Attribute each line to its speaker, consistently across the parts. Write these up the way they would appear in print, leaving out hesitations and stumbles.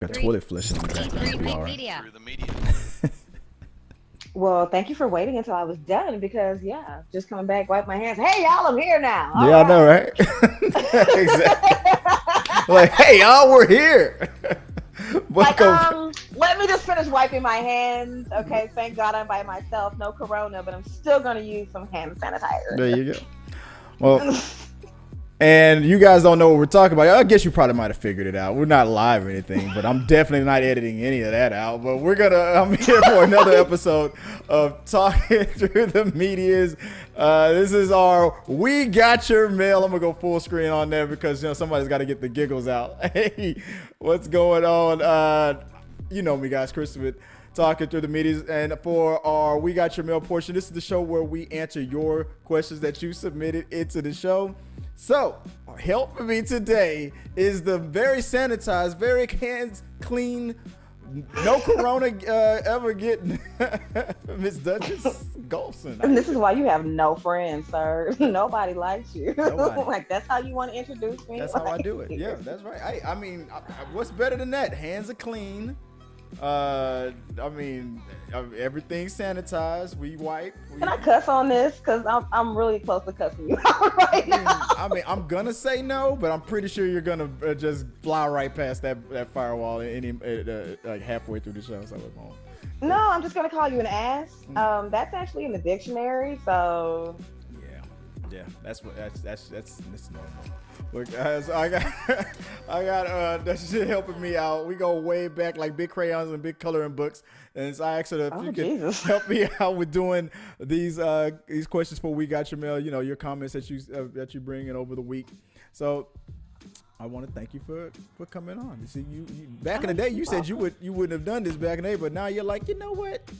Speaker 1: A toilet flush in the background would be all right.
Speaker 2: Through the media.
Speaker 3: Well, thank you for waiting until I was done because, yeah, just coming back, wipe my hands. Hey, y'all, I'm here now. All
Speaker 1: Yeah, I know, right? Exactly. Like, hey, y'all, we're here. Welcome.
Speaker 3: Let me just finish wiping my hands. Okay, thank God I'm by myself. No corona, but I'm still going to use some hand sanitizer.
Speaker 1: There you go. Well, and you guys don't know what we're talking about. I guess you probably might have figured it out. We're not live or anything, but I'm definitely not editing any of that out. But I'm here for another episode of Talking Through the Medias. This is our We Got Your Mail. I'm going to go full screen on there because, somebody's got to get the giggles out. Hey, what's going on? You know me, guys. Krystal Talking Through the Medias. And for our We Got Your Mail portion, this is the show where we answer your questions that you submitted into the show. So, helping me today is the very sanitized, very hands clean, no corona ever getting Miss Duchess Golson.
Speaker 3: And this is why you have no friends, sir. Nobody likes you.
Speaker 1: Nobody.
Speaker 3: Like, that's how you want to introduce me?
Speaker 1: That's how I do it. Yeah, that's right. I mean, what's better than that? Hands are clean. Everything's sanitized. We wipe.
Speaker 3: Can I cuss on this? Because I'm really close to cussing you out right now.
Speaker 1: I'm gonna say no, but I'm pretty sure you're gonna just fly right past that firewall like halfway through the show. So
Speaker 3: no, I'm just gonna call you an ass. That's actually in the dictionary. So
Speaker 1: yeah, that's normal. Look, guys, I got that shit helping me out. We go way back, like big crayons and big coloring books, and so I asked her if you could help me out with doing these questions for We Got Your Mail. Your comments that you bring in over the week. So I want to thank you for coming on. You see, you back in the day, you said you wouldn't have done this back in the day, but now you're like, you know what?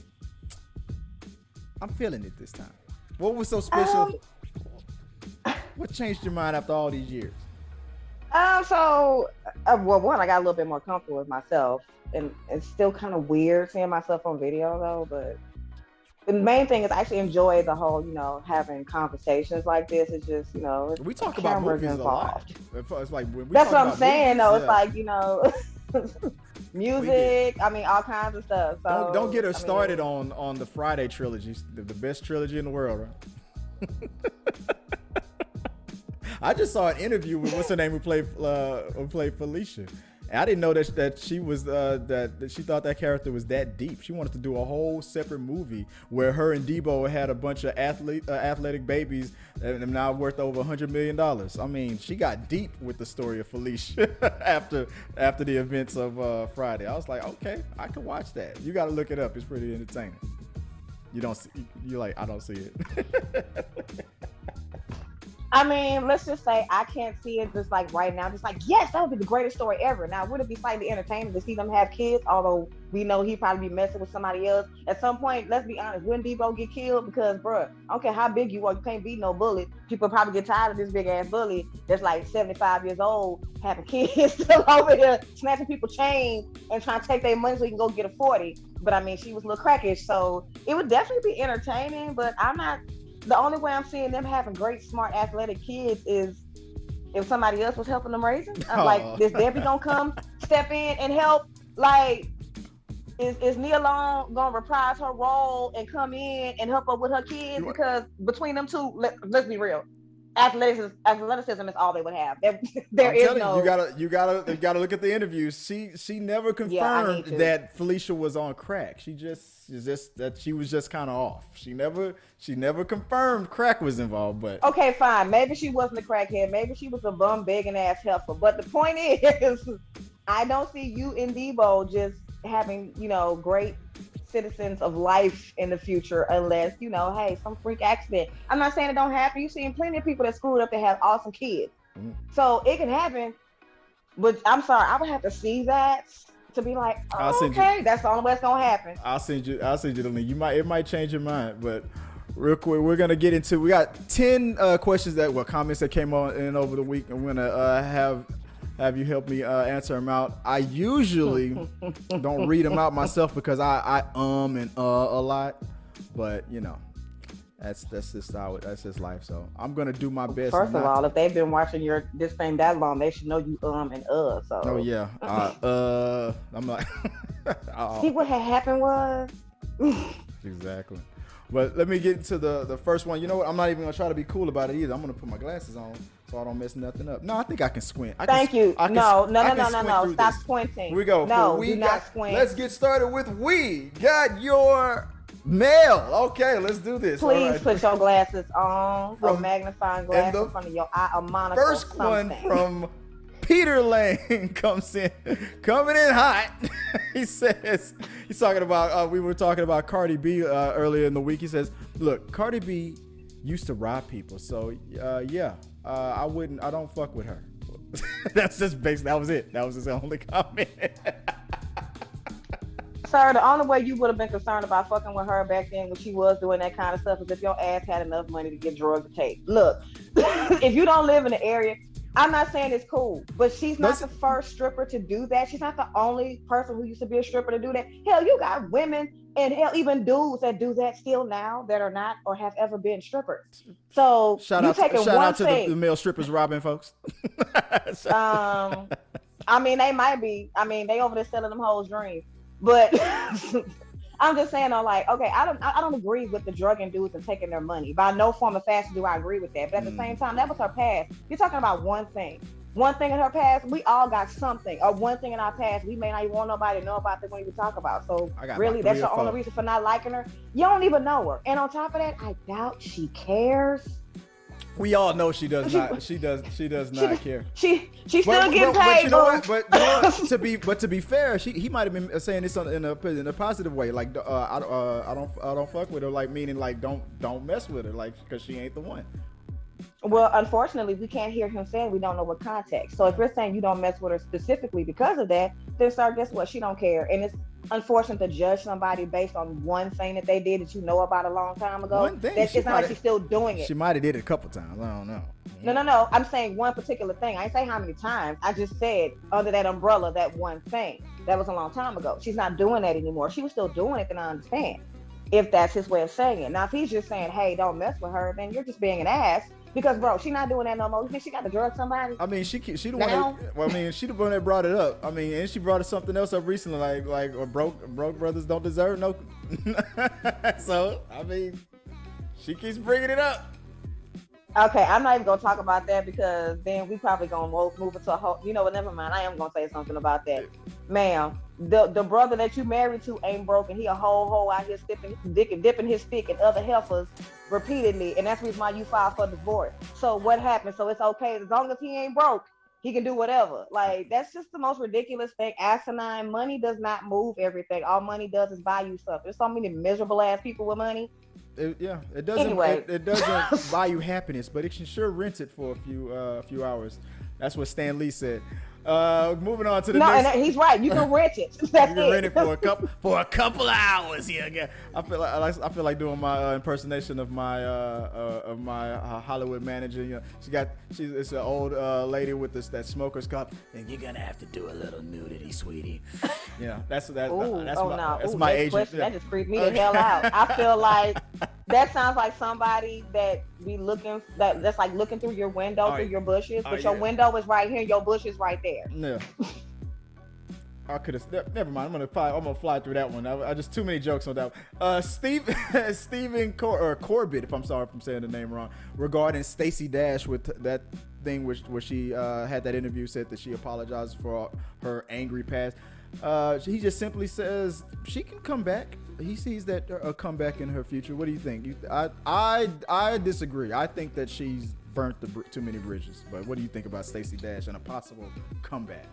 Speaker 1: I'm feeling it this time. What was so special? What changed your mind after all these years?
Speaker 3: Well, one, I got a little bit more comfortable with myself, and it's still kind of weird seeing myself on video though. But the main thing is I actually enjoy the whole, having conversations like this. It's just,
Speaker 1: we talk about movies involved. A lot. It's like when we
Speaker 3: that's
Speaker 1: talk
Speaker 3: what I'm saying
Speaker 1: movies,
Speaker 3: though. It's like, music. All kinds of stuff. So
Speaker 1: don't get her started on the Friday trilogy, the best trilogy in the world, right? I just saw an interview with what's her name who played Felicia. And I didn't know that she was that she thought that character was that deep. She wanted to do a whole separate movie where her and Debo had a bunch of athletic babies and are now worth over $100 million. I mean, she got deep with the story of Felicia after the events of Friday. I was like, okay, I can watch that. You got to look it up. It's pretty entertaining. You don't see, you're like, I don't see it.
Speaker 3: I mean, let's just say I can't see it just like right now. Just like, yes, that would be the greatest story ever. Now, would it be slightly entertaining to see them have kids? Although we know he'd probably be messing with somebody else. At some point, let's be honest, wouldn't Debo get killed? Because, bruh, I don't care how big you are, you can't beat no bully. People probably get tired of this big ass bully that's like 75 years old, having kids still over here snatching people's chains and trying to take their money so he can go get a 40. But I mean, she was a little crackish. So it would definitely be entertaining, but the only way I'm seeing them having great, smart, athletic kids is if somebody else was helping them raise them. I'm like, is Debbie gonna come step in and help? Like, is Nia Long gonna reprise her role and come in and help her with her kids? Because between them two, let's be real, athleticism is all they would have. There is no.
Speaker 1: You gotta look at the interviews. She never confirmed that Felicia was on crack. She just that she was just kind of off. She never confirmed crack was involved. But
Speaker 3: okay, fine. Maybe she wasn't a crackhead. Maybe she was a bum begging ass heifer. But the point is, I don't see you and Debo just having great citizens of life in the future unless hey, some freak accident. I'm not saying it don't happen. You've seen plenty of people that screwed up that have awesome kids. So it can happen, but I'm sorry, I would have to see that to be like, okay, that's the only way it's gonna happen.
Speaker 1: I'll send you the link. It might change your mind, but real quick, we're gonna get into, we got 10 comments that came on in over the week, and we're gonna have you help me answer them out. I usually don't read them out myself because I and a lot, but That's just how that's his life. So I'm gonna do my best.
Speaker 3: First of all, if they've been watching this thing that long, they should know you and So.
Speaker 1: Oh yeah. I'm like.
Speaker 3: See what had happened was.
Speaker 1: Exactly. But let me get into the first one. You know what? I'm not even gonna try to be cool about it either. I'm gonna put my glasses on so I don't mess nothing up. No, I think I can squint.
Speaker 3: Thank you. No. Stop squinting.
Speaker 1: Here we go.
Speaker 3: No, do not squint.
Speaker 1: Let's get started with We Got Your Mail. Okay, let's do this.
Speaker 3: Please put your glasses on. A magnifying glass in front of your eye. A monocle.
Speaker 1: First one from Peter Lane coming in hot. He says, he's talking about, we were talking about Cardi B earlier in the week. He says, look, Cardi B used to rob people. So, I don't fuck with her. That's just basically, that was it. That was his only comment.
Speaker 3: Sir, the only way you would have been concerned about fucking with her back then when she was doing that kind of stuff is if your ass had enough money to get drugs to take. Look, if you don't live in the area, I'm not saying it's cool, but she's not the first stripper to do that. She's not the only person who used to be a stripper to do that. Hell, you got women and hell, even dudes that do that still now that are not or have ever been strippers. So
Speaker 1: shout out to the male strippers robbing folks.
Speaker 3: I mean, they might be. I mean, they over there selling them hoes dreams. But I'm just saying, I'm like, okay, I don't agree with the drugging dudes and taking their money. By no form of fashion do I agree with that. But at the same time, that was her past. You're talking about one thing. One thing in her past, we all got something. Or one thing in our past, we may not even want nobody to know about that when we talk about. So really, that's your only reason for not liking her. You don't even know her. And on top of that, I doubt she cares.
Speaker 1: We all know she does not. She does not care.
Speaker 3: She's still getting paid.
Speaker 1: But you know what? To be fair, he might have been saying this in a positive way. Like I don't fuck with her. Like meaning like don't mess with her. Like because she ain't the one.
Speaker 3: Well, unfortunately, we can't hear him saying we don't know what context. So if you're saying you don't mess with her specifically because of that, then sir, guess what? She don't care. And it's unfortunate to judge somebody based on one thing that they did that you know about a long time ago.
Speaker 1: One thing.
Speaker 3: It's not like she's still doing it.
Speaker 1: She might have did it a couple times. I don't know.
Speaker 3: No. I'm saying one particular thing. I ain't say how many times. I just said under that umbrella, that one thing. That was a long time ago. She's not doing that anymore. She was still doing it, then I understand. If that's his way of saying it. Now, if he's just saying, hey, don't mess with her, then you're just being an ass. Because, bro, she not doing that no more. You think she got to drug somebody?
Speaker 1: I mean, she the one that, well, I mean, she the one that brought it up. I mean, and she brought something else up recently, like broke brothers don't deserve no. So, I mean, she keeps bringing it up.
Speaker 3: Okay, I'm not even going to talk about that because then we probably going to move into a whole, you know what, never mind. I am going to say something about that. Ma'am, the brother that you married to ain't broken. He a whole out here dipping his stick in other heifers repeatedly, and that's the reason why you filed for divorce. So what happened? So it's okay. As long as he ain't broke, he can do whatever. Like, that's just the most ridiculous thing. Asinine. Money does not move everything. All money does is buy you stuff. There's so many miserable ass people with money.
Speaker 1: It doesn't. Anyway. It doesn't buy you happiness, but it can sure rent it for a few hours. That's what Stan Lee said. Moving on to the next.
Speaker 3: No, and he's right. You can rent it. That's
Speaker 1: you can rent it for a couple of hours. Yeah, I feel like doing my impersonation of my Hollywood manager. You know, it's an old lady with that smoker's cup, and you're gonna have to do a little nudity, sweetie. Yeah, that's my agent.
Speaker 3: That just freaked me the hell out. I feel like that sounds like somebody that be looking that's like looking through your window through your bushes, but your window is right here, and your bush is right there.
Speaker 1: Yeah. I could have. Never mind. I'm gonna fly through that one. I just too many jokes on that one. Stephen Corbitt, if I'm sorry if I'm saying the name wrong, regarding Stacey Dash with that thing where she had that interview, said that she apologized for her angry past. He just simply says she can come back. He sees that a comeback in her future. What do you think? I disagree. I think that she's burnt too many bridges. But what do you think about Stacey Dash and a possible comeback?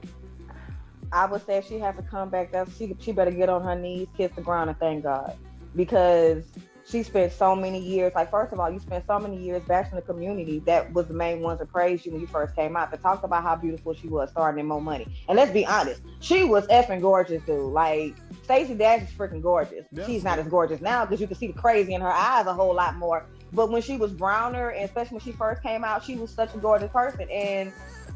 Speaker 3: I would say if she has a comeback, she better get on her knees, kiss the ground, and thank God, because she spent so many years. Like, first of all, you spent so many years bashing the community that was the main ones that praised you when you first came out, that talked about how beautiful she was, starting in more money. And let's be honest, she was effing gorgeous, dude. Like, Stacey Dash is freaking gorgeous. Yes. She's not as gorgeous now because you can see the crazy in her eyes a whole lot more. But when she was browner, and especially when she first came out, she was such a gorgeous person. And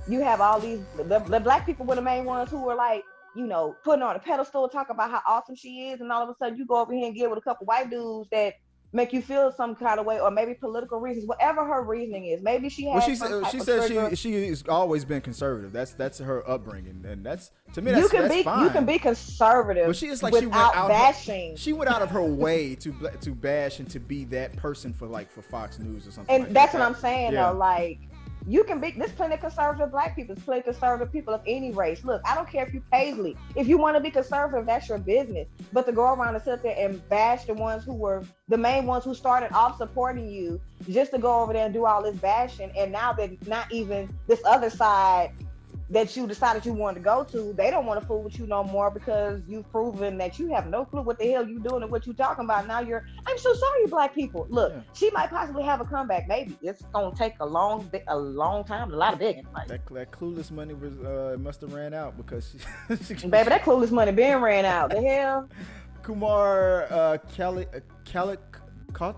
Speaker 3: you have all these, the black people were the main ones who were like, you know, putting her on a pedestal, talk about how awesome she is, and all of a sudden you go over here and get with a couple white dudes that make you feel some kind of way, or maybe political reasons, whatever her reasoning is. Maybe she has.
Speaker 1: Well, she said she's always been conservative. That's her upbringing, and that's to me that's fine.
Speaker 3: You can be conservative, but without bashing.
Speaker 1: She went out of her way to bash and to be that person for Fox News or something.
Speaker 3: And that's what I'm saying though, like. You can be. There's plenty of conservative black people. There's plenty of conservative people of any race. Look, I don't care if you Paisley. If you want to be conservative, that's your business. But to go around and sit there and bash the ones who were the main ones who started off supporting you, just to go over there and do all this bashing, and now that not even this other side that you decided you wanted to go to, they don't want to fool with you no more because you've proven that you have no clue what the hell you doing and what you talking about. Now I'm so sorry, black people. Look, she might possibly have a comeback. Maybe it's gonna take a long time, a lot of digging. Like, that
Speaker 1: clueless money was must have ran out because
Speaker 3: baby, that clueless money been ran out. The hell.
Speaker 1: Kumar Kalikotay,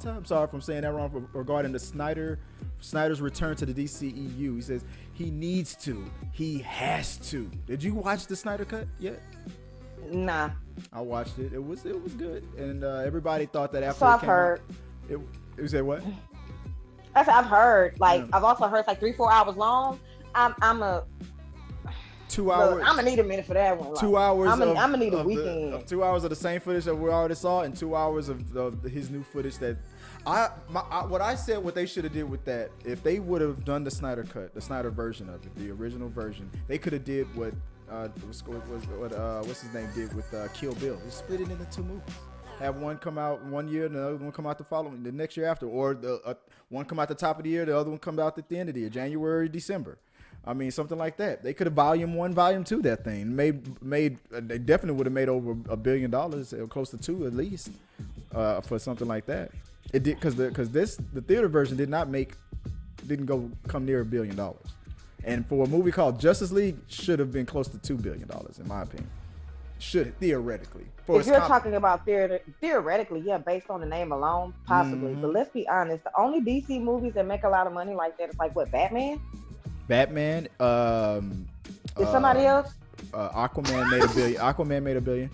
Speaker 1: I'm sorry if I'm saying that wrong, regarding the Snyder's return to the DCEU. He says he needs to. He has to. Did you watch the Snyder cut yet?
Speaker 3: Nah.
Speaker 1: I watched it. It was good. And everybody thought that after
Speaker 3: I've heard.
Speaker 1: It said what?
Speaker 3: I've heard. I've also heard it's 3-4 hours long. I'm a
Speaker 1: 2 hours.
Speaker 3: I'm gonna need a minute for that one.
Speaker 1: 2 hours.
Speaker 3: I'm gonna need a weekend.
Speaker 1: 2 hours of the same footage that we already saw, and 2 hours of his new footage that what they should have did with that, if they would have done the Snyder cut, the Snyder version of it, the original version, they could have did what what's his name did with Kill Bill. They split it into 2 movies. Have one come out 1 year, and the other one come out the next year after, or the one come out the top of the year, the other one come out at the end of the year, January, December. I mean, something like that. They could have volume 1, volume 2 that thing. They definitely would have made over $1 billion, or close to 2 at least, for something like that. It did because the theater version didn't come near $1 billion, and for a movie called Justice League, should have been close to $2 billion in my opinion. Should theoretically.
Speaker 3: If you're talking about theoretically, yeah, based on the name alone, possibly. Mm-hmm. But let's be honest, the only DC movies that make a lot of money like that is what, Batman?
Speaker 1: Batman.
Speaker 3: Is somebody else?
Speaker 1: Aquaman made $1 billion. Aquaman made $1 billion.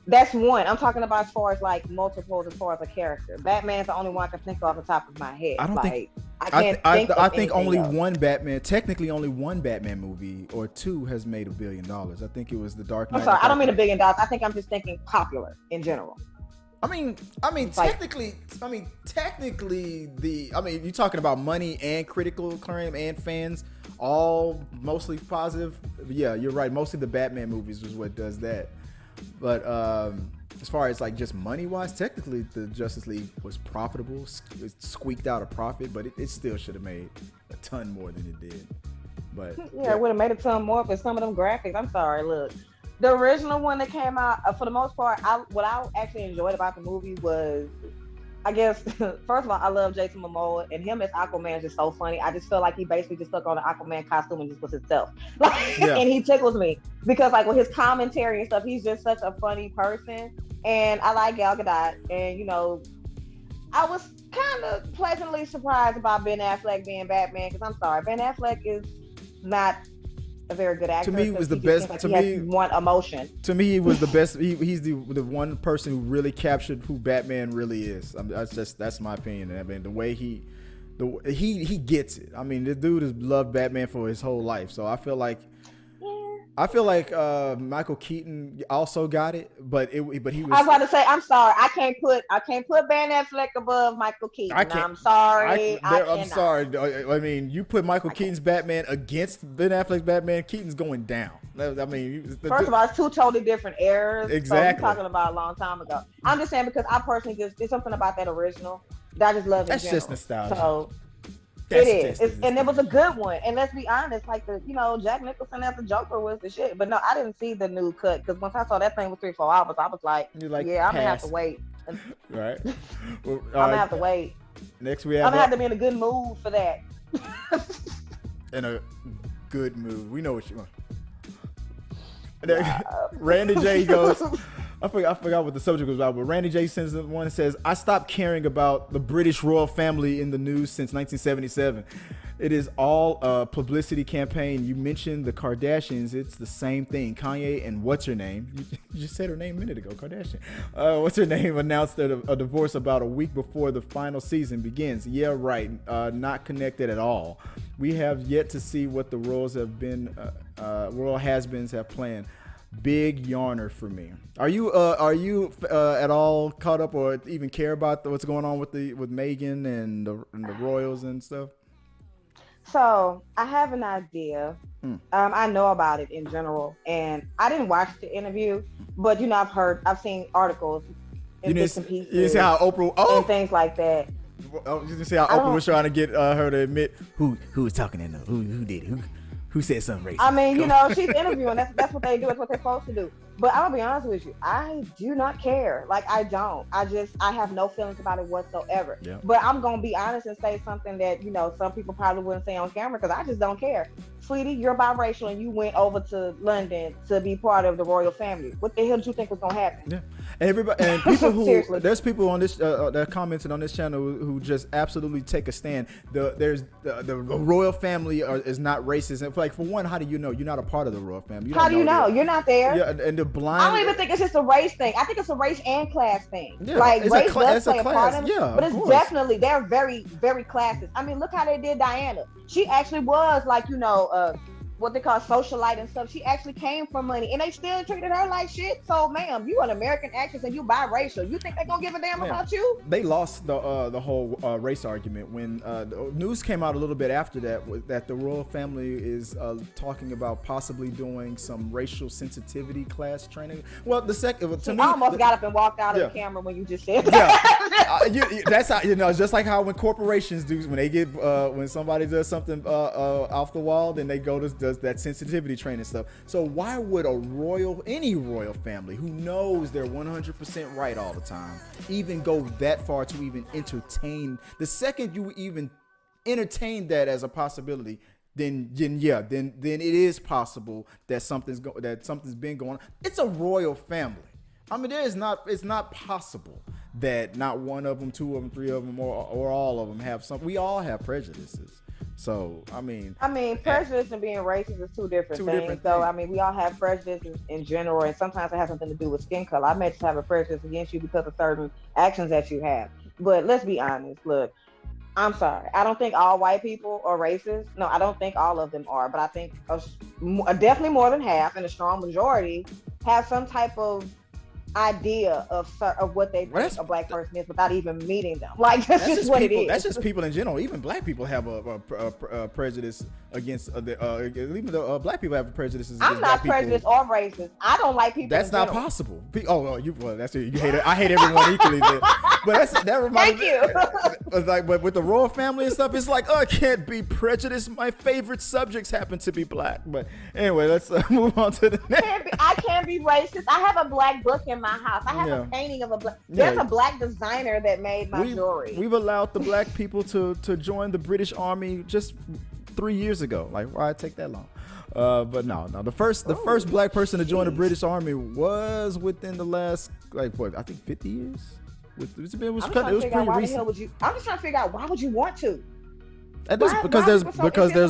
Speaker 3: That's one. I'm talking about as far as multiples, as far as a character. Batman's the only one I can think off the top of my head.
Speaker 1: I don't think.
Speaker 3: I think
Speaker 1: only
Speaker 3: else.
Speaker 1: One Batman. Technically, only one Batman movie or 2 has made $1 billion. I think it was The Dark Knight.
Speaker 3: I'm sorry. I don't mean $1 billion. I think I'm just thinking popular in general.
Speaker 1: I mean, technically, you're talking about money and critical acclaim and fans, all mostly positive. Yeah, you're right. Mostly the Batman movies is what does that. But as far as just money wise, technically the Justice League was profitable. It squeaked out a profit, but it still should have made a ton more than it did. But
Speaker 3: it would have made a ton more for some of them graphics. I'm sorry, look. The original one that came out, for the most part, what I actually enjoyed about the movie was, I guess, first of all, I love Jason Momoa, and him as Aquaman is just so funny. I just feel like he basically just took on an Aquaman costume and just was himself. And he tickles me because with his commentary and stuff, he's just such a funny person. And I like Gal Gadot, and I was kind of pleasantly surprised about Ben Affleck being Batman, because I'm sorry, Ben Affleck is not a very good actor.
Speaker 1: To me, he was the best.
Speaker 3: To me, one emotion.
Speaker 1: To me, he was the best. He's the one person who really captured who Batman really is. That's my opinion. I mean, the way he gets it. I mean, the dude has loved Batman for his whole life. So I feel like Michael Keaton also got it, but he was.
Speaker 3: I was about to say, I'm sorry, I can't put Ben Affleck above Michael Keaton. I'm sorry.
Speaker 1: I'm sorry. I mean, you put Michael Keaton's Batman against Ben Affleck's Batman, Keaton's going down. I mean,
Speaker 3: first of all, it's 2 totally different eras.
Speaker 1: Exactly.
Speaker 3: So we're talking about a long time ago. I'm just saying because I personally there's something about that original that I just love.
Speaker 1: That's just nostalgia.
Speaker 3: So. It is, and it was a good one. And let's be honest, Jack Nicholson as the Joker was the shit. But no, I didn't see the new cut because once I saw that thing was 3-4 hours, I was like, yeah, I'm gonna have to wait.
Speaker 1: Right.
Speaker 3: Well, I'm gonna have to wait.
Speaker 1: Next we have.
Speaker 3: I'm gonna have to be in a good mood for that.
Speaker 1: In a good mood, we know what you want. Randy J goes. I forgot what the subject was about, but Randy J sends one and says, "I stopped caring about the British royal family in the news since 1977." It is all a publicity campaign. You mentioned the Kardashians. It's the same thing. Kanye and what's her name? You just said her name a minute ago, Kardashian. What's her name announced a divorce about a week before the final season begins. Yeah, right. Not connected at all. We have yet to see what the royals have been, royal has-beens have planned. Big yawner for me. Are you at all caught up or even care about what's going on with Meghan and the royals and stuff?
Speaker 3: So I have an idea. I know about it in general, and I didn't watch the interview, but I've seen articles and bits and pieces.
Speaker 1: You see how Oprah
Speaker 3: and things like that.
Speaker 1: You see how Oprah was trying to get her to admit who was talking in there, who did it, who said something racist.
Speaker 3: I mean, she's interviewing. That's what they do. That's what they're supposed to do. But I'm gonna be honest with you, I do not care. Like, I don't. I have no feelings about it whatsoever. Yeah. But I'm gonna be honest and say something that some people probably wouldn't say on camera because I just don't care. Sweetie, you're biracial and you went over to London to be part of the royal family. What the hell did you think was gonna happen?
Speaker 1: Yeah. And everybody and people who there's people on this that commented on this channel who just absolutely take a stand. The royal family is not racist. And like, for one, how do you know? You're not a part of the royal family.
Speaker 3: How do you know? You're not there.
Speaker 1: Yeah, and the blind.
Speaker 3: I don't even think it's just a race thing. I think it's a race and class thing. Yeah, like, race does play a part in it, but it's definitely, they're very, very classist. I mean, look how they did Diana. She actually was like, what they call socialite and stuff. She actually came from money, and they still treated her like shit. So, ma'am, you an American actress and you biracial. You think they gonna give a damn about you?
Speaker 1: They lost the whole race argument when the news came out a little bit after that the royal family is talking about possibly doing some racial sensitivity class training. Well, the second to me,
Speaker 3: I almost got up and walked out of the camera when you just said that.
Speaker 1: That's how it's just like how when corporations do when they get when somebody does something off the wall, then they go to does that sensitivity training stuff. So why would any royal family who knows they're 100% right all the time even go that far to even entertain? The second you even entertain that as a possibility, then it is possible that something's been going on. It's a royal family. I mean, it's not possible that not one of them, two of them, three of them, or all of them have some. We all have prejudices. So, I mean,
Speaker 3: prejudice and being racist is two different things. So, I mean, we all have prejudices in general, and sometimes it has something to do with skin color. I may just have a prejudice against you because of certain actions that you have. But let's be honest. Look, I'm sorry. I don't think all white people are racist. No, I don't think all of them are. But I think definitely more than half, and a strong majority, have some type of idea of what they think a black person is without even meeting them. Like, that's just what
Speaker 1: people,
Speaker 3: it is.
Speaker 1: That's just people in general. Even black people have a prejudice against even the black people have prejudices.
Speaker 3: I'm not prejudiced or racist. I don't like people.
Speaker 1: That's not possible. That's it. You hate it. I hate everyone equally. But that reminds me. Like, but with the royal family and stuff, it's like, I can't be prejudiced. My favorite subjects happen to be black. But anyway, let's move on to the next.
Speaker 3: I can't be racist. I have a black book in my house. I have a painting of a black. There's a black designer that made my jewelry.
Speaker 1: We've allowed the black people to join the British Army just 3 years ago. Like, why it take that long? But no. The first black person to join the British Army was within the last, I think 50 years. It was pretty recent.
Speaker 3: I'm just trying to figure out, why would you want to?
Speaker 1: Because there's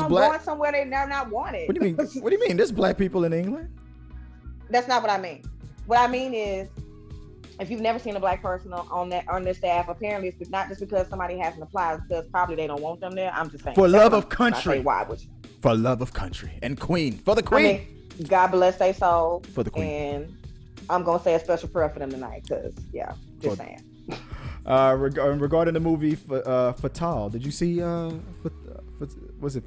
Speaker 1: black.
Speaker 3: Going somewhere they're not wanted.
Speaker 1: What do you mean? What do you mean? There's black people in England.
Speaker 3: That's not what I mean. What I mean is, if you've never seen a black person on their staff, apparently it's not just because somebody hasn't applied, it's because probably they don't want them there. I'm just saying.
Speaker 1: For love of country.
Speaker 3: Why would you?
Speaker 1: For love of country and queen. For the queen.
Speaker 3: I mean, God bless their soul.
Speaker 1: For the queen.
Speaker 3: And I'm gonna say a special prayer for them tonight, because just saying.
Speaker 1: Regarding the movie Fatale, did you see? Was it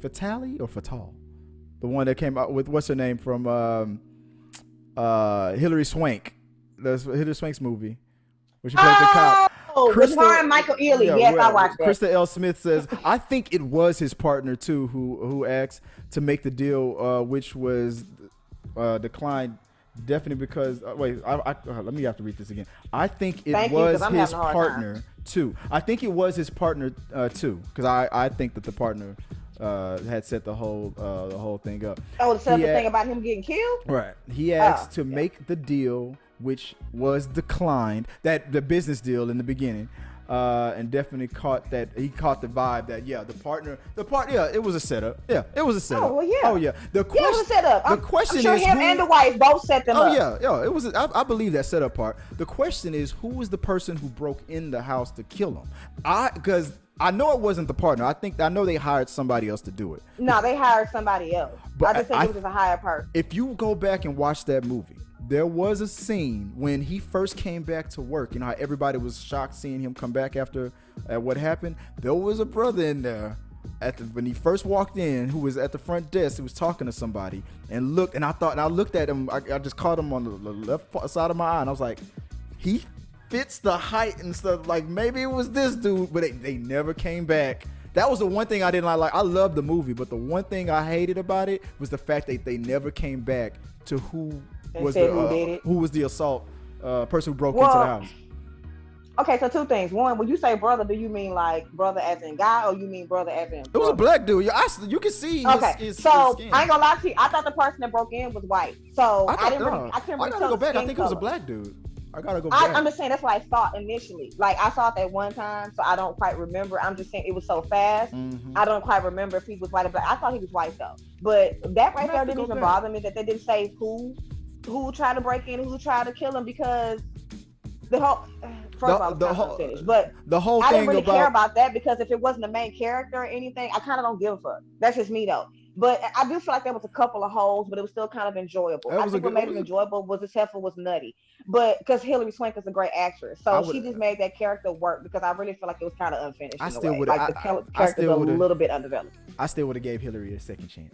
Speaker 1: Fatale or Fatale? The one that came out with what's her name from Hilary Swank. That's Hilary Swank's movie, where she played the cop.
Speaker 3: With her and Michael Ealy. Yes, I watched that.
Speaker 1: Krystal L. Smith says, I think it was his partner too who asked to make the deal, which was declined. Definitely because let me have to read this again. I think it was his partner too. I think it was his partner too, because I think that the partner had set the whole thing up.
Speaker 3: Oh, the thing about him getting killed?
Speaker 1: Right. He asked to make the deal, which was declined. That the business deal in the beginning. and definitely caught the vibe that it was a setup. Yeah, it was a setup.
Speaker 3: Oh well, yeah.
Speaker 1: Oh yeah.
Speaker 3: It was a setup.
Speaker 1: The question
Speaker 3: I'm sure
Speaker 1: is
Speaker 3: him and the wife both set them up.
Speaker 1: Oh yeah, it was. I believe that setup part. The question is, who was the person who broke in the house to kill him? Because I know it wasn't the partner. I know they hired somebody else to do it.
Speaker 3: No, they hired somebody else.
Speaker 1: But
Speaker 3: I just think it was just a hired person.
Speaker 1: If you go back and watch that movie, there was a scene when he first came back to work. You know how everybody was shocked seeing him come back after what happened? There was a brother in there when he first walked in who was at the front desk. He was talking to somebody and looked, and I looked at him. I just caught him on the left side of my eye, and I was like, he fits the height and stuff. Like maybe it was this dude, but they never came back. That was the one thing I didn't like. Like I loved the movie, but the one thing I hated about it was the fact that they never came back to who was the assault person who broke into the house.
Speaker 3: Okay, so two things. One, when you say brother, do you mean like brother as in guy, or you mean brother as in brother?
Speaker 1: It was a black dude. You can see his skin.
Speaker 3: I ain't gonna lie to you. I thought the person that broke in was white. So I couldn't really
Speaker 1: gotta go back. I think it was a black dude. I gotta go back.
Speaker 3: I'm just saying that's what I thought initially. Like I saw it that one time, so I don't quite remember. I'm just saying it was so fast. Mm-hmm. I don't quite remember if he was white or black. I thought he was white though. But that right there didn't even bother me that they didn't say who tried to break in, who tried to kill him, because the whole the whole I didn't really care about that, because if it wasn't the main character or anything, I kind of don't give a fuck. That's just me though. But I do feel like there was a couple of holes, but it was still kind of enjoyable. I think what made it enjoyable was his heifer was nutty. But because Hilary Swank is a great actress, so she just made that character work, because I really feel like it was kind of unfinished. The character's a little bit undeveloped.
Speaker 1: I still would have gave Hilary a second chance.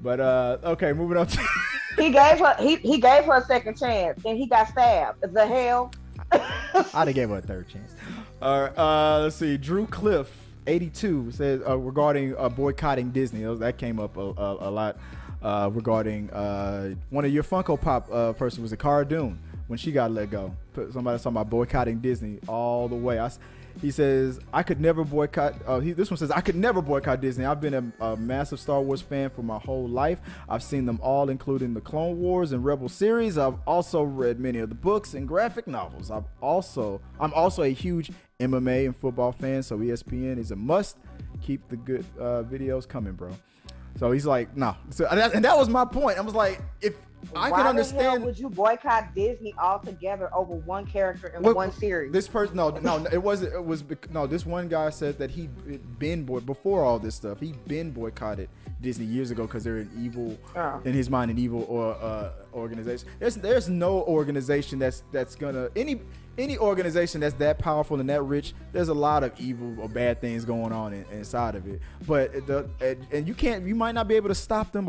Speaker 1: But okay, moving on.
Speaker 3: He gave her a second chance, and he got stabbed. The hell.
Speaker 1: I'd have gave her a third chance. All right, let's see. Drew Cliff 82 says regarding boycotting Disney. That came up a lot regarding one of your Funko Pop person was Cara Dune when she got let go. Somebody talking about boycotting Disney all the way. He says, I could never boycott. This one says, I could never boycott Disney. I've been a massive Star Wars fan for my whole life. I've seen them all, including the Clone Wars and Rebel series. I've also read many of the books and graphic novels. I'm also a huge MMA and football fan, so ESPN is a must. Keep the good videos coming, bro. So he's like, no. So, and that was my point. I was like, if I can understand. Why the hell
Speaker 3: would you boycott Disney altogether over one character in one series?
Speaker 1: This person, no. This one guy said that he'd been before all this stuff. He'd been boycotted Disney years ago because they're an evil, in his mind, an evil organization. There's no organization that's gonna any organization that's that powerful and that rich. There's a lot of evil or bad things going on inside of it. But you might not be able to stop them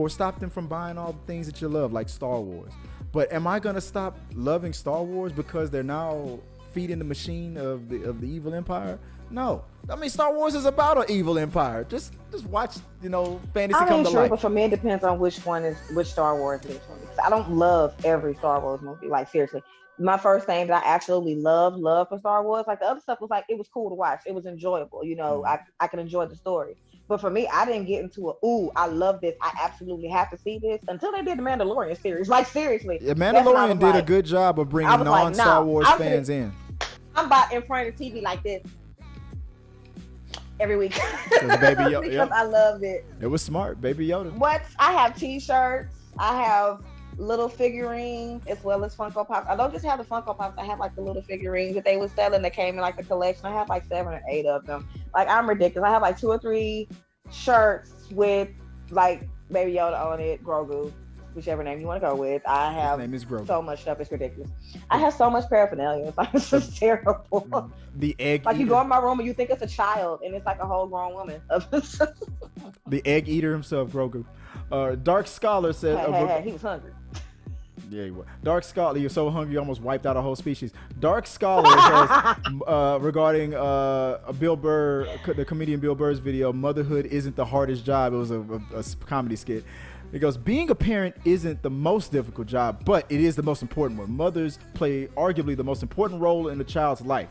Speaker 1: from buying all the things that you love, like Star Wars. But am I gonna stop loving Star Wars because they're now feeding the machine of the evil empire? No. I mean, Star Wars is about an evil empire. Just watch, fantasy come to life.
Speaker 3: But for me, it depends on which Star Wars it is. I don't love every Star Wars movie. Like seriously, my first thing that I absolutely love for Star Wars, like the other stuff was like, it was cool to watch. It was enjoyable. I can enjoy the story. But for me, I didn't get into I love this. I absolutely have to see this until they did the Mandalorian series. Like seriously.
Speaker 1: The Mandalorian did a good job of bringing non-Star Wars fans in.
Speaker 3: I'm about in front of the TV like this every week.
Speaker 1: Baby Yoda,
Speaker 3: because I loved it.
Speaker 1: It was smart, Baby Yoda.
Speaker 3: I have T-shirts. I have little figurines as well as Funko Pops. I don't just have the Funko Pops. I have like the little figurines that they were selling that came in like the collection. I have like 7 or 8 of them. Like I'm ridiculous. I have like 2 or 3 shirts with like Baby Yoda on it, Grogu, whichever name you want to go with. I have so much stuff. It's ridiculous. I have so much paraphernalia. It's like, it's just terrible.
Speaker 1: The egg
Speaker 3: like
Speaker 1: eater.
Speaker 3: You go in my room and you think it's a child and it's like a whole grown woman.
Speaker 1: The egg eater himself, Grogu. Dark Scholar said
Speaker 3: he was hungry.
Speaker 1: Yeah, he was. Dark Scholar, you're so hungry you almost wiped out a whole species. Dark Scholar says regarding Bill Burr, the comedian Bill Burr's video, motherhood isn't the hardest job. It was a comedy skit. It goes, being a parent isn't the most difficult job, but it is the most important one. Mothers play arguably the most important role in a child's life.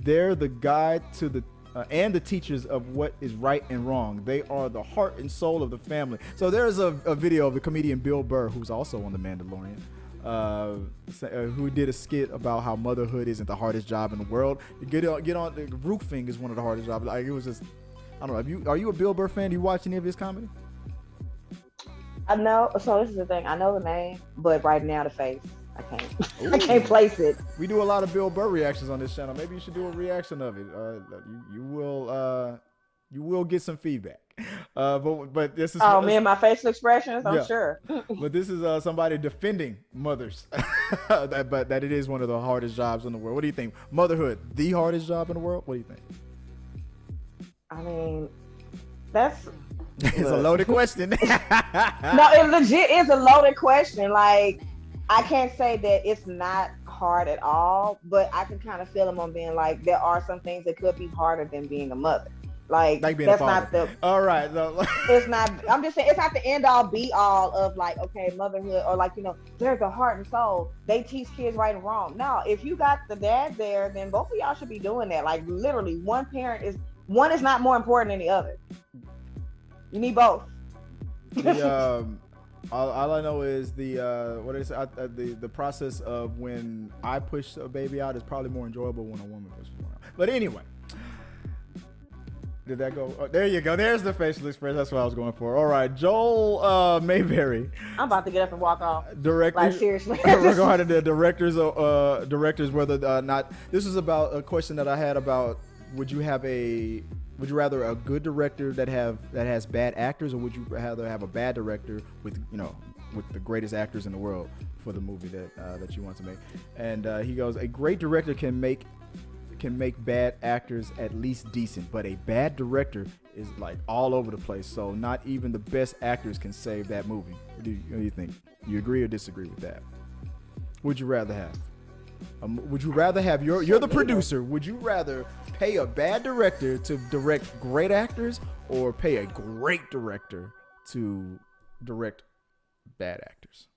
Speaker 1: They're the guide to the and the teachers of what is right and wrong. They are the heart and soul of the family. So there's a video of the comedian Bill Burr, who's also on The Mandalorian, who did a skit about how motherhood isn't the hardest job in the world. Get on. Roofing is one of the hardest jobs. Like, it was just, I don't know. Are you a Bill Burr fan? Do you watch any of his comedy?
Speaker 3: I know. So this is the thing. I know the name, but right now the face, I can't. I can't place it.
Speaker 1: We do a lot of Bill Burr reactions on this channel. Maybe you should do a reaction of it. You will get some feedback. But this is
Speaker 3: me and my facial expressions. I'm sure.
Speaker 1: But this is somebody defending mothers. but that it is one of the hardest jobs in the world. What do you think? Motherhood, the hardest job in the world? What do you think?
Speaker 3: I mean, that's.
Speaker 1: It's a loaded question.
Speaker 3: No, it legit is a loaded question. Like, I can't say that it's not hard at all, but I can kind of feel them on being like, there are some things that could be harder than being a mother. Like being that's not the.
Speaker 1: All right.
Speaker 3: It's not. I'm just saying it's not the end all be all of like, okay, motherhood, or like, there's a heart and soul. They teach kids right and wrong. No, if you got the dad there, then both of y'all should be doing that. Like, literally, one is not more important than the other. You need both.
Speaker 1: All I know is the process of when I push a baby out is probably more enjoyable when a woman pushes one out. But anyway, did that go? Oh, there you go. There's the facial expression. That's what I was going for. All right, Joel Mayberry.
Speaker 3: I'm about to get up and walk off.
Speaker 1: Director,
Speaker 3: like, seriously.
Speaker 1: Regarding the directors, whether or not this is about a question that I had about would you rather a good director that has bad actors, or would you rather have a bad director with the greatest actors in the world for the movie that you want to make? And he goes, a great director can make bad actors at least decent, but a bad director is like all over the place. So not even the best actors can save that movie. What do you think? You agree or disagree with that? Would you rather have? Would you rather have you're the producer? Would you rather pay a bad director to direct great actors, or pay a great director to direct bad actors?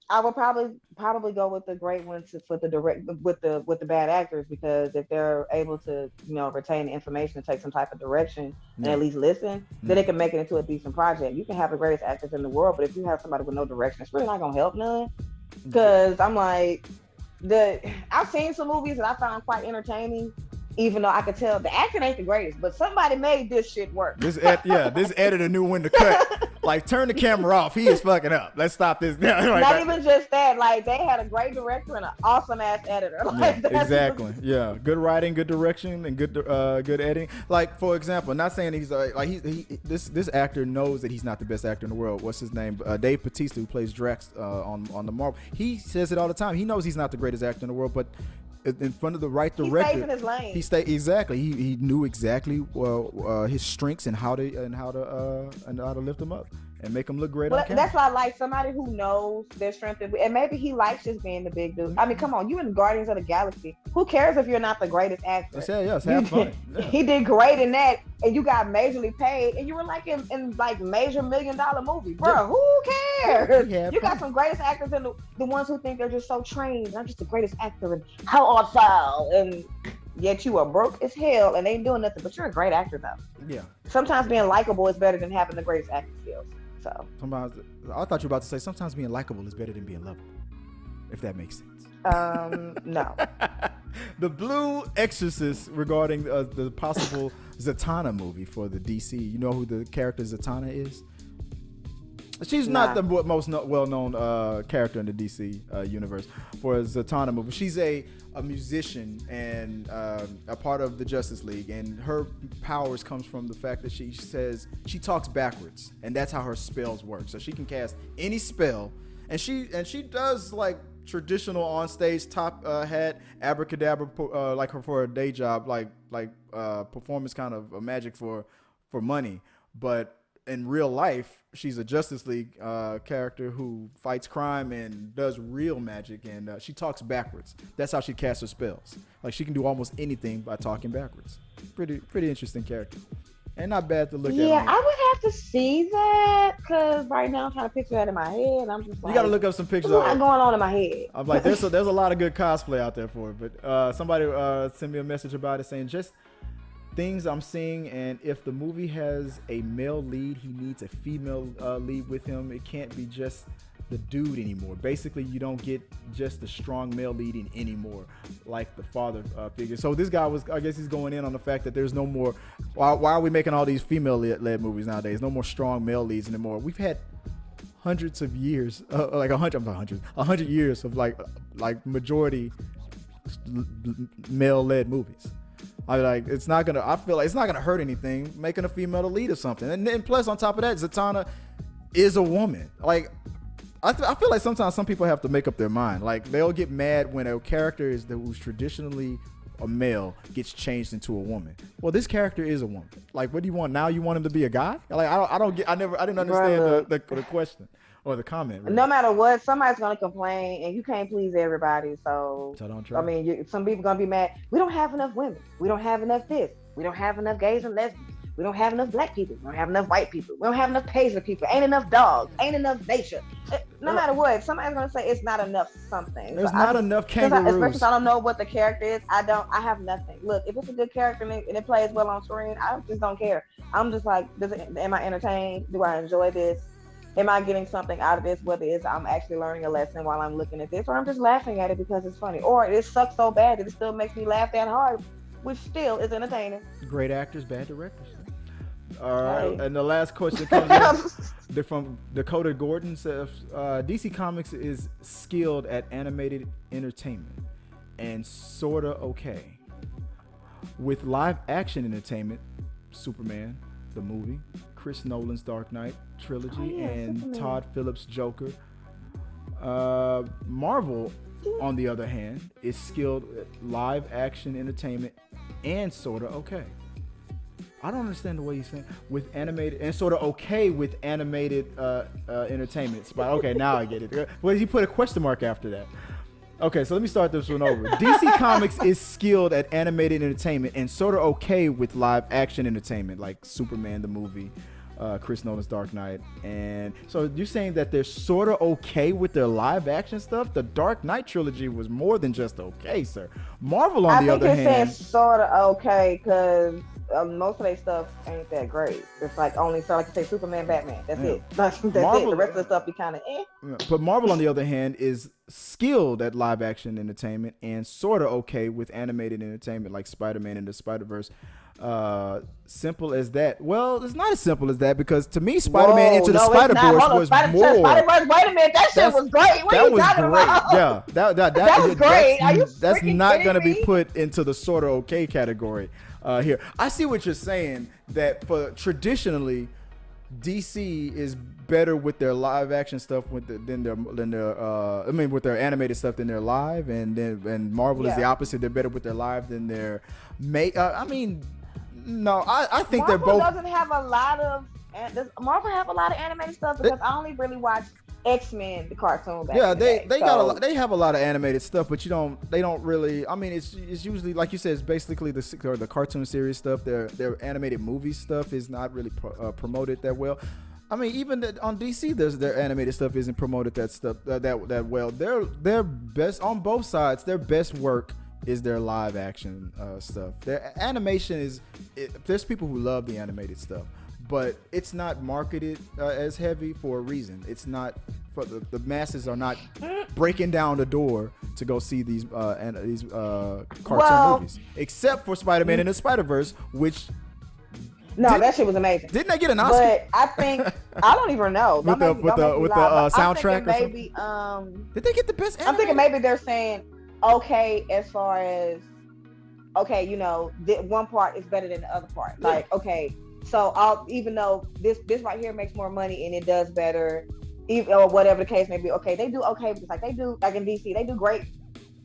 Speaker 3: I would probably go with the great ones with the bad actors, because if they're able to retain the information and take some type of direction and at least listen, then they can make it into a decent project. You can have the greatest actors in the world, but if you have somebody with no direction, it's really not gonna help none. Because I'm like, I've seen some movies that I found quite entertaining, even though I could tell the acting ain't the greatest, but somebody made this shit work.
Speaker 1: This editor knew when to cut. Like, turn the camera off. He is fucking up. Let's stop this.
Speaker 3: Not even just that. Like, they had a great director and an awesome ass editor. Like,
Speaker 1: exactly. Yeah, good writing, good direction, and good editing. Like, for example, not saying he's this actor knows that he's not the best actor in the world. What's his name? Dave Bautista, who plays Drax on the Marvel. He says it all the time. He knows he's not the greatest actor in the world, but in front of the right director,
Speaker 3: he stays in his lane.
Speaker 1: He knew exactly his strengths and how to lift them up and make them look great on camera.
Speaker 3: That's why I like somebody who knows their strength, and maybe he likes just being the big dude. I mean, come on, you in Guardians of the Galaxy. Who cares if you're not the greatest actor?
Speaker 1: Yes, have fun. Yeah.
Speaker 3: He did great in that, and you got majorly paid, and you were like in like major $1 million movie, bro. Yeah. Who cares? You got some greatest actors, and the ones who think they're just so trained. I'm just the greatest actor, and how awesome, and yet you are broke as hell and ain't doing nothing. But you're a great actor, though.
Speaker 1: Yeah.
Speaker 3: Sometimes being likable is better than having the greatest acting skills. So
Speaker 1: sometimes I thought you were about to say sometimes being likable is better than being lovable, if that makes sense.
Speaker 3: No.
Speaker 1: The Blue Exorcist regarding the possible Zatanna movie for the DC. You know who the character Zatanna is? She's not the most well-known character in the DC universe for a Zatanna movie. She's a musician and a part of the Justice League, and her powers comes from the fact that she says she talks backwards, and that's how her spells work. So she can cast any spell, and she does like traditional on stage top hat abracadabra like her for a day job, like performance kind of magic for money, but in real life, she's a Justice League character who fights crime and does real magic, and she talks backwards. That's how she casts her spells. Like, she can do almost anything by talking backwards. Pretty interesting character, and not bad to look at.
Speaker 3: Yeah, I would have to see that, because right now I'm trying to picture that in my head. I'm just like,
Speaker 1: you got to look up some pictures.
Speaker 3: What's going on in my head?
Speaker 1: I'm like, there's a lot of good cosplay out there for it, but somebody sent me a message about it saying just things I'm seeing, and if the movie has a male lead, he needs a female lead with him. It can't be just the dude anymore. Basically, you don't get just the strong male leading anymore, like the father figure. So this guy I guess he's going in on the fact that there's no more. Why are we making all these female-led movies nowadays? No more strong male leads anymore. We've had hundreds of years, like 100 years of like majority male-led movies. I feel like it's not gonna hurt anything making a female the lead of something. And plus, on top of that, Zatanna is a woman. Like, I feel like sometimes some people have to make up their mind. Like, they'll get mad when a character who's traditionally a male gets changed into a woman. Well, this character is a woman. Like, what do you want now? You want him to be a guy? Like, I didn't understand the question or the comment. Really.
Speaker 3: No matter what, somebody's gonna complain, and you can't please everybody. So
Speaker 1: don't try.
Speaker 3: I mean, some people gonna be mad. We don't have enough women. We don't have enough this. We don't have enough gays and lesbians. We don't have enough black people. We don't have enough white people. We don't have enough Asian people. Ain't enough dogs. Ain't enough nature. No matter what, somebody's gonna say it's not enough something.
Speaker 1: There's not enough kangaroos.
Speaker 3: Especially if I don't know what the character is. I have nothing. Look, if it's a good character and it plays well on screen, I just don't care. I'm just like, am I entertained? Do I enjoy this? Am I getting something out of this? Whether it's I'm actually learning a lesson while I'm looking at this, or I'm just laughing at it because it's funny, or it sucks so bad that it still makes me laugh that hard, which still is entertaining.
Speaker 1: Great actors, bad directors. All right, and the last question comes from Dakota Gordon. Says DC Comics is skilled at animated entertainment and sorta okay with live action entertainment. Superman, the movie, Chris Nolan's Dark Knight trilogy, and Superman. Todd Phillips' Joker. Marvel, on the other hand, is skilled at live action entertainment and sorta okay. I don't understand the way you're saying with animated and sort of okay with animated entertainments. But okay, now I get it. Well, he put a question mark after that. Okay, so let me start this one over. DC Comics is skilled at animated entertainment and sort of okay with live action entertainment, like Superman the movie, Chris Nolan's Dark Knight. And so you're saying that they're sort of okay with their live action stuff? The Dark Knight trilogy was more than just okay, sir. Marvel, on the other hand,
Speaker 3: I think it's sort of okay because most of their stuff ain't that great. It's like only, so like you say, Superman, Batman. That's it. That's Marvel, it. The rest of the stuff be kind of eh.
Speaker 1: But Marvel, on the other hand, is skilled at live action entertainment and sort of okay with animated entertainment, like Spider-Man and the Spider-Verse. Simple as that. Well, it's not as simple as that because to me, Spider-Man Into the Spider-Verse was more.
Speaker 3: Spider-Verse, wait a minute, that shit was great. What are you talking about?
Speaker 1: Yeah, that was great. That's not going to be put into the sort of okay category. Here, I see what you're saying. That for traditionally, DC is better with their live action stuff with their animated stuff than their live, and Marvel is the opposite. They're better with their live than their No, I think they're both.
Speaker 3: Marvel doesn't have a lot of. Marvel have a lot of animated stuff because I only really watch X-Men, the cartoon.
Speaker 1: They have a lot of animated stuff, but they don't really. I mean, it's usually like you said, it's basically the cartoon series stuff. Their animated movie stuff is not really promoted that well. I mean, even on DC, their animated stuff isn't promoted that well. Their best on both sides. Their best work is their live action stuff. Their animation there's people who love the animated stuff, but it's not marketed as heavy for a reason. It's not for the masses are not breaking down the door to go see these cartoon movies, except for Spider-Man and the Spider-Verse, which.
Speaker 3: No, that shit was amazing.
Speaker 1: Didn't they get an Oscar?
Speaker 3: But I think I don't even know.
Speaker 1: with the soundtrack.
Speaker 3: Maybe
Speaker 1: did they get the best?
Speaker 3: I'm thinking maybe they're saying okay as far as one part is better than the other part. Yeah. Like so even though this right here makes more money and it does better, or whatever the case may be. Okay, they do okay because like they do like in DC they do great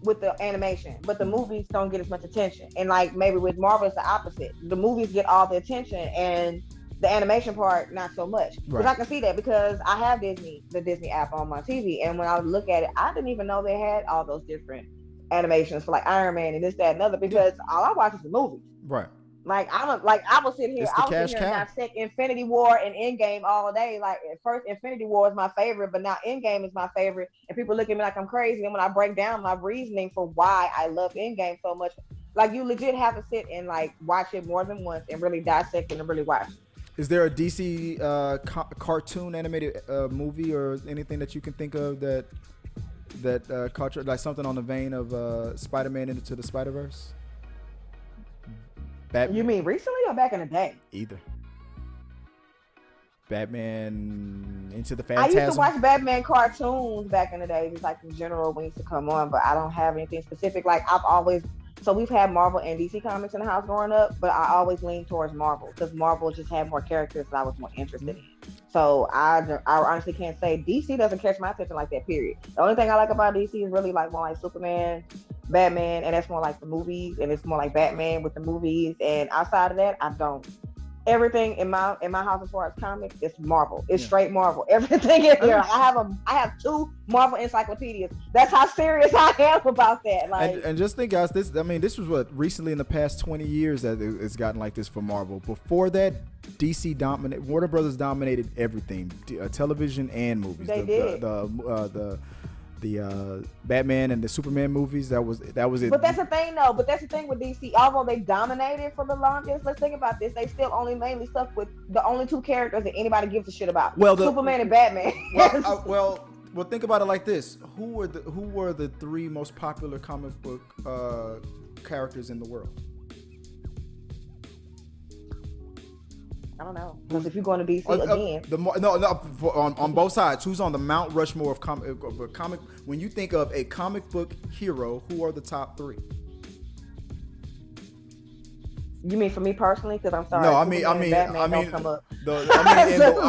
Speaker 3: with the animation, but the movies don't get as much attention. And like maybe with Marvel, it's the opposite. The movies get all the attention and the animation part not so much. Because I can see that because I have the Disney app on my TV, and when I look at it, I didn't even know they had all those different animations for like Iron Man and this, that, and other. Because all I watch is the movies.
Speaker 1: Right.
Speaker 3: Like I will sit here and dissect Infinity War and Endgame all day. Like at first Infinity War is my favorite, but now Endgame is my favorite. And people look at me like I'm crazy. And when I break down my reasoning for why I love Endgame so much, like you legit have to sit and like watch it more than once and really dissect it and really watch.
Speaker 1: Is there a DC cartoon animated movie or anything that you can think of that caught like something on the vein of Spider-Man Into the Spider-Verse?
Speaker 3: You mean recently or back in the day?
Speaker 1: Either. Batman Into the
Speaker 3: I
Speaker 1: Phantasm.
Speaker 3: used to watch Batman cartoons back in the day, just like in general when it used to come on, but I don't have anything specific. Like we've had Marvel and DC comics in the house growing up, but I always leaned towards Marvel because Marvel just had more characters that I was more interested in. So I honestly can't say DC doesn't catch my attention like that, period. The only thing I like about DC is really like more like Superman, Batman, and that's more like the movies, and it's more like Batman with the movies. And outside of that, I don't. Everything in my house as far as comics, it's Marvel. It's straight Marvel. Everything in here. I have 2 Marvel encyclopedias. That's how serious I am about that. Like,
Speaker 1: and just think, guys, this was what recently in the past 20 years that it's gotten like this for Marvel. Before that, DC dominated. Warner Brothers dominated everything, television and movies.
Speaker 3: They did.
Speaker 1: The Batman and the Superman movies, that was it.
Speaker 3: But that's the thing though. But that's the thing with DC. Although they dominated for the longest, let's think about this. They still only mainly stuck with the only 2 characters that anybody gives a shit about. Superman and Batman.
Speaker 1: Well, think about it like this. Who were the 3 most popular comic book characters in the world?
Speaker 3: I don't know. Because if you're going to DC again,
Speaker 1: on both sides, who's on the Mount Rushmore of comic? When you think of a comic book hero, who are the top 3?
Speaker 3: You mean for me personally? Because I'm sorry.
Speaker 1: No, I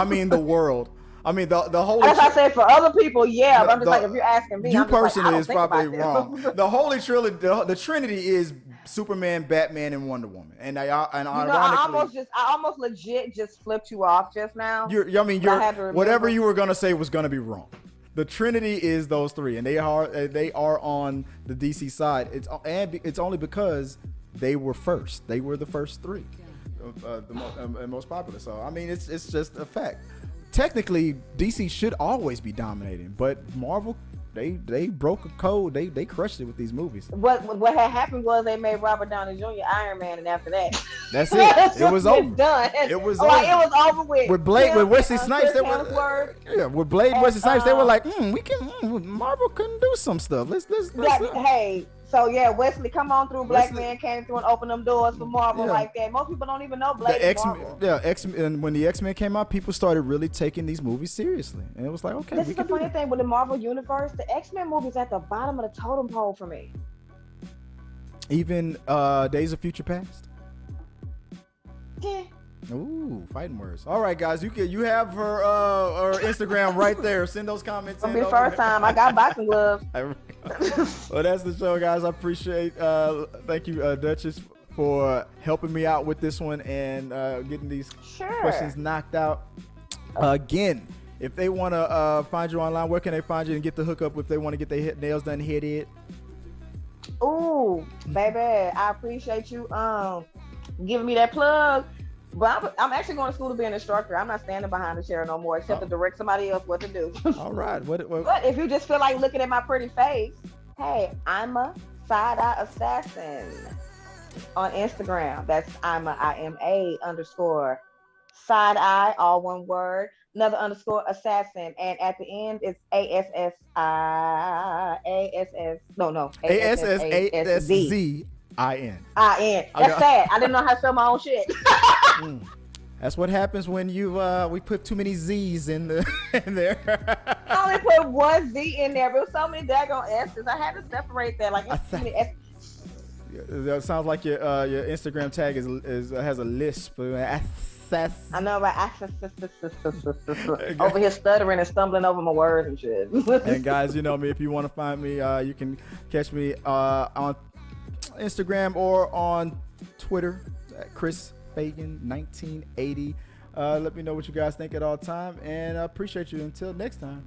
Speaker 1: mean the world. I mean the whole.
Speaker 3: As I said, for other people, yeah. But I'm just like, if you're asking me,
Speaker 1: you personally is probably wrong. The Holy Trilogy, the Trinity is Superman, Batman, and Wonder Woman. And ironically,
Speaker 3: I almost legit just flipped you off just now.
Speaker 1: Whatever you were gonna say was gonna be wrong. The Trinity is those 3, and they are on the DC side. It's only because they were first. They were the first 3, the most popular. So I mean, it's just a fact. Technically, DC should always be dominating, but Marvel, they broke a code. They crushed it with these movies.
Speaker 3: What had happened was they made Robert Downey Jr. Iron Man, and after that,
Speaker 1: that's it. It was over.
Speaker 3: Done.
Speaker 1: It was
Speaker 3: over with.
Speaker 1: With Wesley Snipes, with Blade and Wesley Snipes, they were like, Marvel couldn't do some stuff. Let's
Speaker 3: hey. So yeah, Wesley come on through. Black man came through and opened them doors for Marvel like that. Most people don't even know Blade is Marvel.
Speaker 1: And when the X-Men came out, people started really taking these movies seriously, and it was like, okay.
Speaker 3: This is the funny thing with the Marvel universe. The X-Men movies at the bottom of the totem pole for me.
Speaker 1: Even Days of Future Past.
Speaker 3: Yeah.
Speaker 1: Ooh, fighting words. All right, guys, you have her Instagram right there. Send those comments.
Speaker 3: It'll be the first time I got boxing gloves.
Speaker 1: Well, that's the show, guys. I appreciate. Thank you, Duchess, for helping me out with this one and getting these questions knocked out. Again, if they want to find you online, where can they find you and get the hookup if they want to get their nails done, headed?
Speaker 3: Ooh, baby, I appreciate you giving me that plug. But I'm actually going to school to be an instructor. I'm not standing behind the chair no more, except to direct somebody else what to do.
Speaker 1: All right. What?
Speaker 3: But if you just feel like looking at my pretty face, hey, I'm a side-eye assassin on Instagram. That's IMA_side-eye, all one word, another _ assassin, and at the end it's ASSZIN. That's sad. I didn't know how to spell my own shit.
Speaker 1: That's what happens when we put too many Z's in there.
Speaker 3: I only put one Z in there, but so many daggone S's. I had to separate that. Like it's too many S's.
Speaker 1: That sounds like your Instagram tag has a lisp.
Speaker 3: I know, but over here stuttering and stumbling over my words and shit.
Speaker 1: And guys, you know me. If you want to find me, you can catch me on Instagram or on Twitter at ChrisFagan1980. Let me know what you guys think at all time, and I appreciate you. Until next time.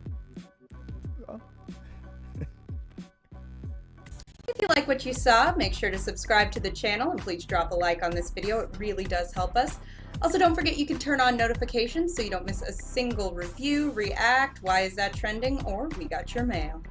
Speaker 2: If you like what you saw, make sure to subscribe to the channel and please drop a like on this video. It really does help us. Also, don't forget you can turn on notifications so you don't miss a single review, react, why is that trending, or we got your mail.